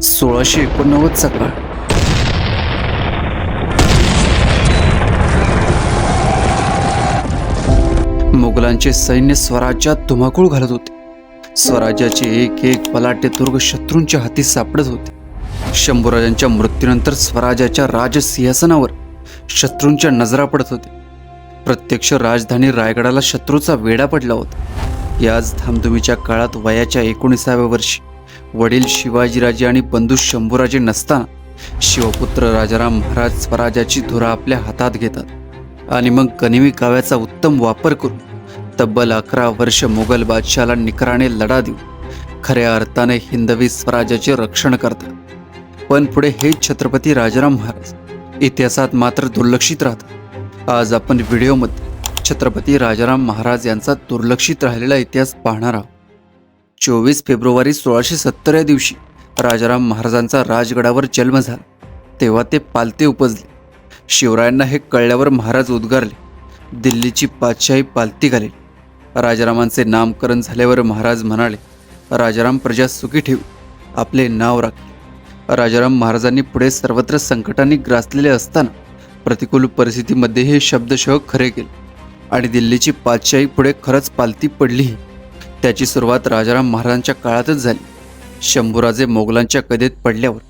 1689 चा काळ. मोगलांचे सैन्य स्वराज्यात धुमाकूळ घालत होते. स्वराज्याचे एक एक बलाढ्य दुर्ग शत्रूंच्या हाती सापडत होते. शंभूराजांच्या मृत्यूनंतर स्वराज्याच्या राजसिंहासनावर शत्रूंच्या नजरा पडत होते. प्रत्यक्ष राजधानी रायगडाला शत्रूचा वेढा पडला होता. याच धामधुमीच्या काळात वयाच्या 19व्या वर्षी वडील शिवाजीराजे आणि बंधू शंभूराजे नसताना शिवपुत्र राजाराम महाराज स्वराज्याची धुरा आपल्या हातात घेतात आणि मग गनिमी काव्याचा उत्तम वापर करून तब्बल 11 वर्ष मोगल बादशाला निकराने लढा देऊन खऱ्या अर्थाने हिंदवी स्वराज्याचे रक्षण करतात. पण पुढे हेच छत्रपती राजाराम महाराज इतिहासात मात्र दुर्लक्षित राहतात. आज आपण व्हिडिओमध्ये छत्रपती राजाराम महाराज यांचा दुर्लक्षित राहिलेला इतिहास पाहणार आहोत. 24 फेब्रुवारी 1670 या दिवशी राजाराम महाराजांचा राजगडावर जन्म झाला. तेव्हा ते पालते उपजले. शिवरायांना हे कळल्यावर महाराज उद्गारले, दिल्लीची पातशाही पालती घालेल. राजारामांचे नामकरण झाल्यावर महाराज म्हणाले, राजाराम प्रजा सुखी ठेवू, आपले नाव राखले. राजाराम महाराजांनी पुढे सर्वत्र संकटांनी ग्रासलेले असताना प्रतिकूल परिस्थितीमध्ये हे शब्दशः खरे केले आणि दिल्लीची पातशाही पुढे खरंच पालती पडलीही. त्याची सुरुवात राजाराम महाराजांच्या काळातच झाली. शंभूराजे मोगलांच्या कैदेत पडल्यावर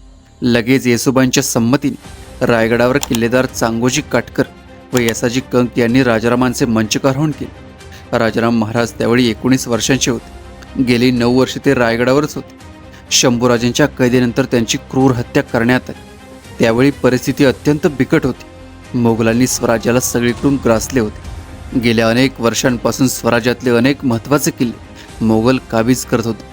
लगेच येसुबाईंच्या संमतीने रायगडावर किल्लेदार चांगोजी काटकर व यसाजी कंक यांनी राजारामांचे मंचकारोहण केले. राजाराम महाराज त्यावेळी 19 वर्षांचे होते. गेली 9 वर्षे ते रायगडावरच होते. शंभूराजांच्या कैदेनंतर त्यांची क्रूर हत्या करण्यात आली. त्यावेळी परिस्थिती अत्यंत बिकट होती. मोगलांनी स्वराज्याला सगळीकडून ग्रासले होते. गेल्या अनेक वर्षांपासून स्वराज्यातले अनेक महत्त्वाचे किल्ले मोगल काबीज करत होते.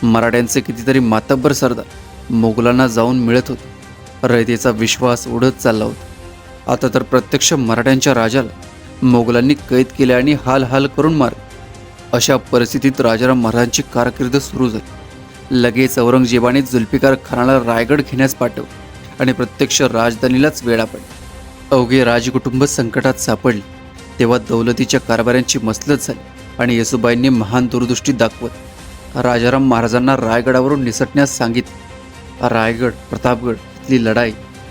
मराठ्यांचे कितीतरी मातब्बर सरदार मोगलांना जाऊन मिळत होते. रयतेचा विश्वास उडत चालला होता. आता तर प्रत्यक्ष मराठ्यांच्या राजाला मोगलांनी कैद केले आणि हाल हाल करून मारले. अशा परिस्थितीत राजाराम महाराजांची कारकीर्द सुरू झाली. लगेच औरंगजेबाने जुल्फिकार खानाला रायगड घेण्यास पाठवले आणि प्रत्यक्ष राजधानीलाच वेढा पडला. अवघे राजकुटुंब संकटात सापडले. तेव्हा दौलतीच्या कारभाऱ्यांची मसलत झाली आणि येसुबाईंनी महान दूरदृष्टी दाखवत राजाराम महाराजांना रायगडावरून निसटण्यास सांगितले. रायगड, प्रतापगड इथली लढाई,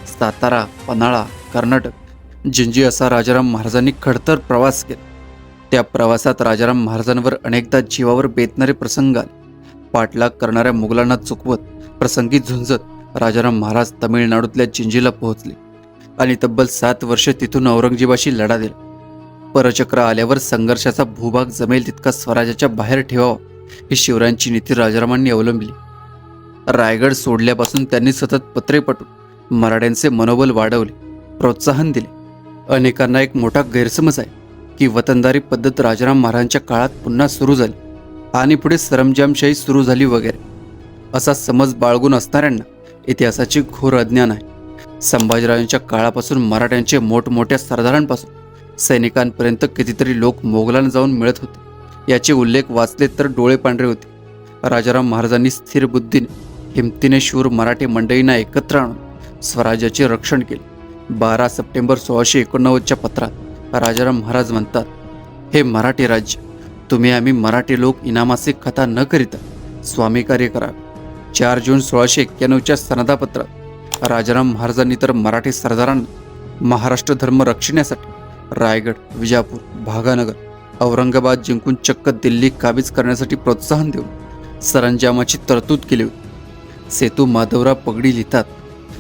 सातारा, पन्हाळा, कर्नाटक, जिंजी असा राजाराम महाराजांनी खडतर प्रवास केला. त्या प्रवासात राजाराम महाराजांवर अनेकदा जीवावर बेतणारे प्रसंग आले. पाठलाग करणाऱ्या मुघलांना चुकवत, प्रसंगी झुंजत राजाराम महाराज तमिळनाडूतल्या जिंजीला पोहोचले आणि तब्बल 7 वर्षे तिथून औरंगजेबाशी लढा दिला. परचक्र आल्यावर संघर्षाचा भूभाग जमेल तितका स्वराज्याच्या बाहेर ठेवावा ही शिवरायांची नीती राजारामांनी अवलंबली. रायगड सोडल्यापासून त्यांनी सतत पत्रे पाठवून मराठ्यांचे मनोबल वाढवले, प्रोत्साहन दिले. अनेकांना एक मोठा गैरसमज आहे की वतनदारी पद्धत राजाराम महाराजांच्या काळात पुन्हा सुरू झाली आणि पुढे सरंजामशाही सुरू झाली वगैरे असा समज बाळगून असणाऱ्यांना इतिहासाचे घोर अज्ञान आहे. संभाजीराजांच्या काळापासून मराठ्यांचे मोठमोठ्या सरदारांपासून सैनिकांपर्यंत कितीतरी लोक मोगलांना जाऊन मिळत होते. याचे उल्लेख वाचले तर डोळे पांढरे होते. राजाराम महाराजांनी स्थिर बुद्धीने, हिमतीने शूर मराठी मंडळींना एकत्र आणून स्वराज्याचे रक्षण केले. 12 सप्टेंबर 1689च्या पत्रात राजाराम महाराज म्हणतात, हे मराठी राज्य, तुम्ही आम्ही मराठी लोक इनामाचे कथा न करिता स्वामी कार्य करावे. 4 जून 1691च्या सनदापत्रात राजाराम महाराजांनी तर मराठी सरदारांना महाराष्ट्र धर्म रक्षण्यासाठी रायगड, विजापूर, भागानगर, औरंगाबाद जिंकून चक्क दिल्ली काबीज करण्यासाठी प्रोत्साहन देऊन सरंजामाची तरतूद केली होती. सेतू माधवराव पगडी लिहितात,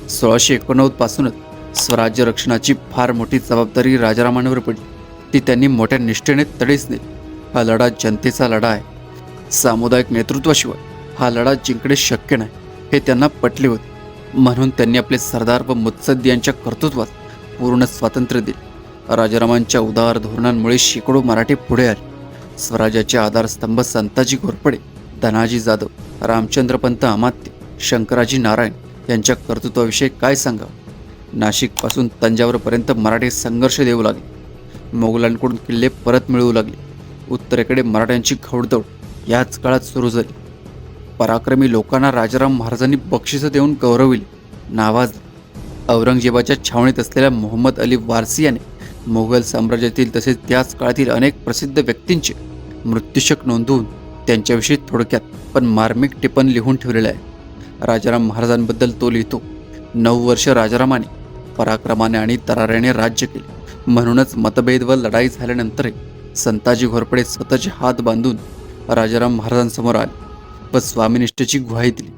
1689 पासूनच स्वराज्य रक्षणाची फार मोठी जबाबदारी राजारामांवर पडली. ती त्यांनी मोठ्या निष्ठेने तडीस नेली. हा लढा जनतेचा लढा आहे. सामुदायिक नेतृत्वाशिवाय हा लढा जिंकणे शक्य नाही हे त्यांना पटले होते. म्हणून त्यांनी आपले सरदार व मुत्सद्दी यांच्या कर्तृत्वात पूर्ण स्वातंत्र्य दिले. राजारामांच्या उदार धोरणांमुळे शेकडो मराठी पुढे आले. स्वराज्याचे आधारस्तंभ संताजी घोरपडे, धनाजी जाधव, रामचंद्रपंत अमात्य, शंकराजी नारायण यांच्या कर्तृत्वाविषयी काय सांगावं. नाशिकपासून तंजावरपर्यंत मराठी संघर्ष देऊ लागले. मोगलांकडून किल्ले परत मिळवू लागले. उत्तरेकडे मराठ्यांची घौडदौड याच काळात सुरू झाली. पराक्रमी लोकांना राजाराम महाराजांनी बक्षिसं देऊन गौरविले, नावाजले. औरंगजेबाच्या छावणीत असलेल्या मोहम्मद अली वारसी याने मोगल साम्राज्यातील तसेच त्याच काळातील अनेक प्रसिद्ध व्यक्तींचे मृत्यूशक नोंदवून त्यांच्याविषयी थोडक्यात पण मार्मिक टिपण लिहून ठेवलेले आहे. राजाराम महाराजांबद्दल तो लिहितो, 9 वर्ष राजारामाने पराक्रमाने आणि तराऱ्याने राज्य केले. म्हणूनच मतभेद व लढाई झाल्यानंतरही संताजी घोरपडे स्वतःचे हात बांधून राजाराम महाराजांसमोर आले व स्वामीनिष्ठेची ग्वाही दिली.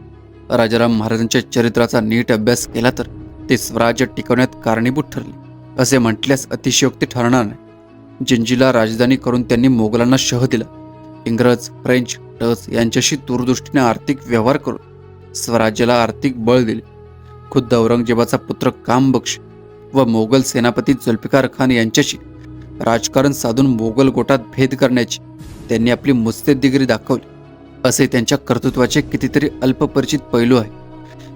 राजाराम महाराजांच्या चरित्राचा नीट अभ्यास केला तर ते स्वराज्य टिकवण्यात कारणीभूत ठरले असे म्हटल्यास अतिशयोक्ती ठरणार नाही. जिंजीला राजधानी करून त्यांनी मोगलांना शह दिला. इंग्रज, फ्रेंच, डच यांच्याशी दूरदृष्टीने आर्थिक व्यवहार करून स्वराज्याला आर्थिक बळ दिले. खुद्द औरंगजेबाचा पुत्र कामबक्ष व मोगल सेनापती जुल्फिकार खान यांच्याशी राजकारण साधून मोगल गोटात भेद करण्याची त्यांनी आपली मुत्सद्देगिरी दाखवली. असे त्यांच्या कर्तृत्वाचे कितीतरी अल्पपरिचित पैलू आहे.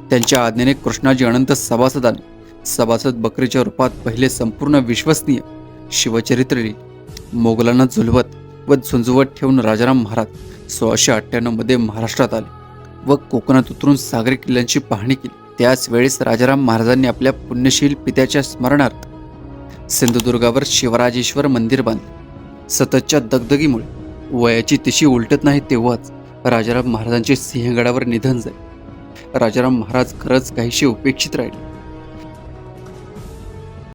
त्यांच्या आज्ञेने कृष्णाजी अनंत सभासदांनी सभासद बकरीच्या रूपात पहिले संपूर्ण विश्वसनीय शिवचरित्र लिहिले. मोगलांना झुलवत व झुंजवत ठेवून राजाराम महाराज 1698 मध्ये महाराष्ट्रात आले व कोकणात उतरून सागरी किल्ल्यांची पाहणी केली. त्याच वेळेस राजाराम महाराजांनी आपल्या पुण्यशील पित्याच्या स्मरणार्थ सिंधुदुर्गावर शिवराजेश्वर मंदिर बांधले. सततच्या दगदगीमुळे वयाची तिशी उलटत नाही तेव्हाच राजाराम महाराजांचे सिंहगडावर निधन झाले. राजाराम महाराज खरंच काहीशी उपेक्षित राहिले.